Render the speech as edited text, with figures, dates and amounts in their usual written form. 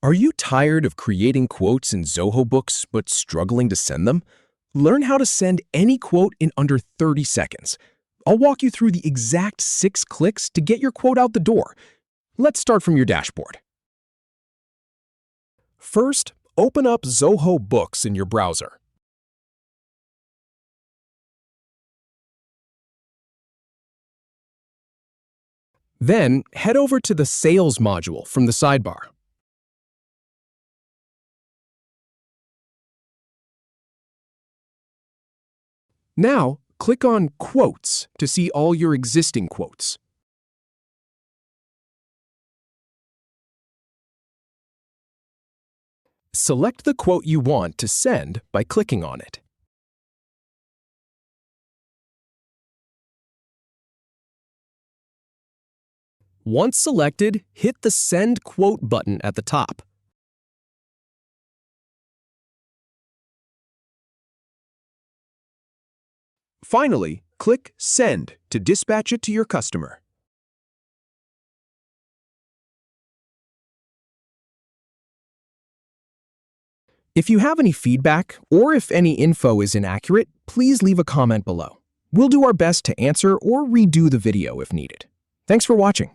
Are you tired of creating quotes in Zoho books but struggling to send them? Learn how to send any quote in under 30 seconds. I'll walk you through the exact 6 clicks to get your quote out the door. Let's start from your dashboard. First, open up Zoho Books in your browser. Then, head over to the Sales module from the sidebar. Now, click on Quotes to see all your existing quotes. Select the quote you want to send by clicking on it. Once selected, hit the Send Quote button at the top. Finally, click Send to dispatch it to your customer. If you have any feedback or if any info is inaccurate, please leave a comment below. We'll do our best to answer or redo the video if needed. Thanks for watching.